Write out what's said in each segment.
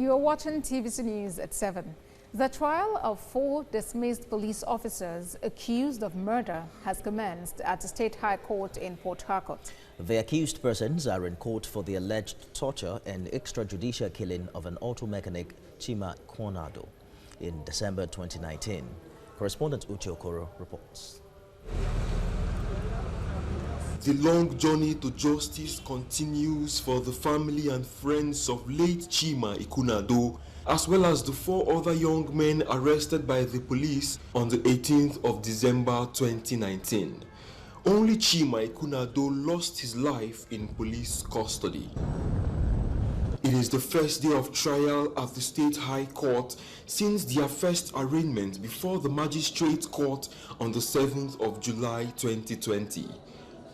You are watching TVC News at 7. The trial of 4 dismissed police officers accused of murder has commenced at the State High Court in Port Harcourt. The accused persons are in court for the alleged torture and extrajudicial killing of an auto mechanic, Chima Ikwunado, in December 2019. Correspondent Uche Okoro reports. The long journey to justice continues for the family and friends of late Chima Ikwunado, as well as the 4 other young men arrested by the police on the 18th of December 2019. Only Chima Ikwunado lost his life in police custody. It is the first day of trial at the State High Court since their first arraignment before the Magistrate Court on the 7th of July 2020.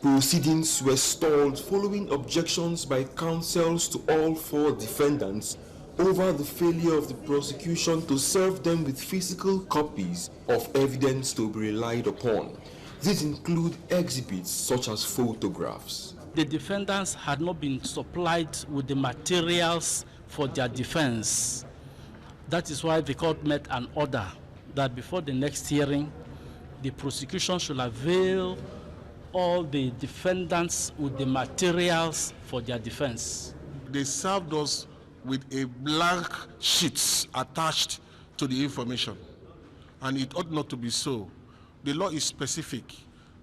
Proceedings were stalled following objections by counsels to all 4 defendants over the failure of the prosecution to serve them with physical copies of evidence to be relied upon. These include exhibits such as photographs. The defendants had not been supplied with the materials for their defense. That is why the court made an order that before the next hearing, the prosecution should avail all the defendants with the materials for their defense. They served us with a blank sheet attached to the information, and it ought not to be so. The law is specific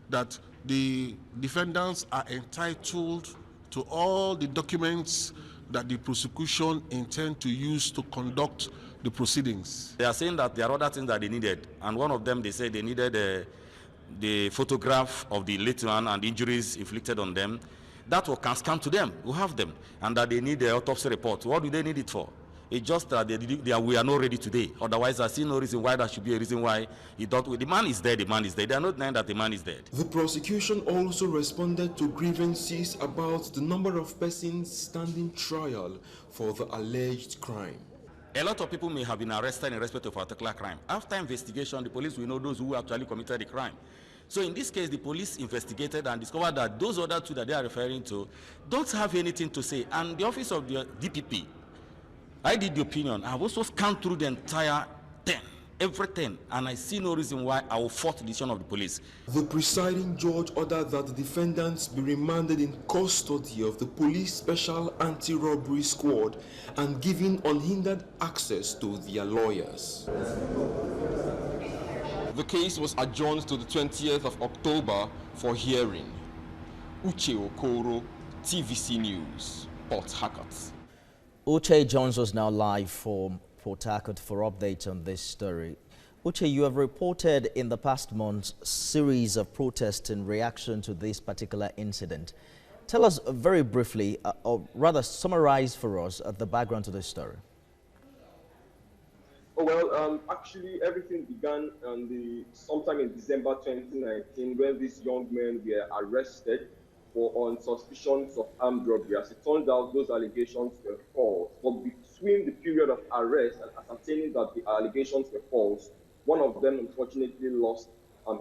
that the defendants are entitled to all the documents that the prosecution intend to use to conduct the proceedings. They are saying that there are other things that they needed, and one of them, they said they needed the photograph of the late man and injuries inflicted on them. That can scan to them, who have them, and that they need the autopsy report. What do they need it for? It's just that we are not ready today. Otherwise, I see no reason why that should be a reason why the man is dead, the man is dead. They are not denying that the man is dead. The prosecution also responded to grievances about the number of persons standing trial for the alleged crime. A lot of people may have been arrested in respect of a particular crime. After investigation, the police will know those who actually committed the crime. So in this case, the police investigated and discovered that those other 2 that they are referring to don't have anything to say. And the office of the DPP, I did the opinion. I have also scanned through the entire 10, every 10, and I see no reason why I will fault the decision of the police. The presiding judge ordered that the defendants be remanded in custody of the police special anti-robbery squad and given unhindered access to their lawyers. The case was adjourned to the 20th of October for hearing. Uche Okoro, TVC News, Port Harcourt. Uche joins us now live from Port Harcourt for updates on this story. Uche, you have reported in the past months a series of protests in reaction to this particular incident. Tell us very briefly, or rather summarize for us the background to this story. Oh, well, actually, everything began sometime in December 2019 when these young men were arrested on suspicions of armed robbery. As it turned out, those allegations were false. But between the period of arrest and ascertaining that the allegations were false, one of them unfortunately lost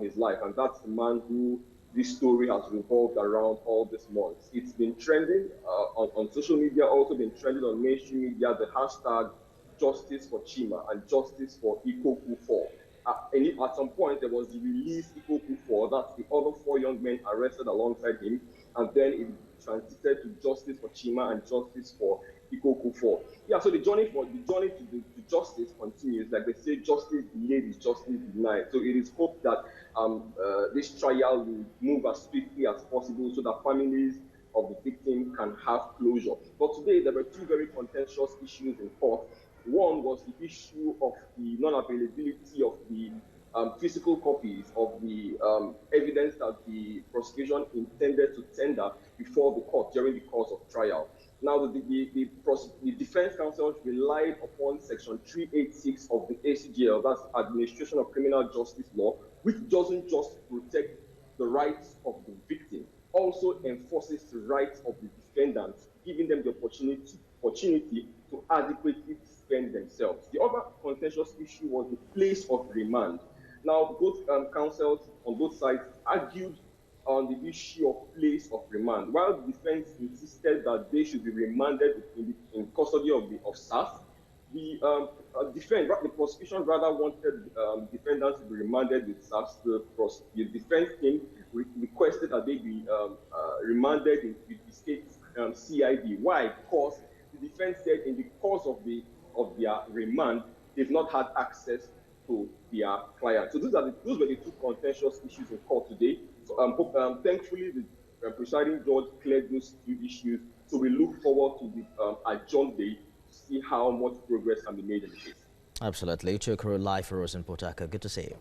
his life, and that's the man who this story has revolved around all these months. It's been trending on social media, also been trending on mainstream media, the hashtag Justice for Chima and Justice for Ikoku 4. At some point, there was the release Ikoku 4, that's the other 4 young men arrested alongside him, and then it transited to Justice for Chima and Justice for Ikoku 4. Yeah, so the journey to justice continues. Like they say, justice delayed is justice denied. So it is hoped that this trial will move as swiftly as possible so that families of the victim can have closure. But today, there were 2 very contentious issues in court. One was the issue of the non-availability of the physical copies of the evidence that the prosecution intended to tender before the court during the course of trial. Now, the defense counsel relied upon Section 386 of the ACGL, that's Administration of Criminal Justice Law, which doesn't just protect the rights of the victim, also enforces the rights of the defendants, giving them the opportunity to adequately defend themselves. The other contentious issue was the place of remand. Now, both counsels on both sides argued on the issue of place of remand, while the defense insisted that they should be remanded in custody of SARS. The prosecution rather wanted defendants to be remanded with SARS. The defense team requested that they be remanded with the state CID. Why? Because the defense said in the course of their remand, they've not had access to their client. So those were the two contentious issues in court today. So thankfully, the presiding judge cleared those two issues. So we look forward to the adjourned day to see how much progress can be made in the case. Absolutely. Uche Okoro live for us in Port Harcourt. Good to see you.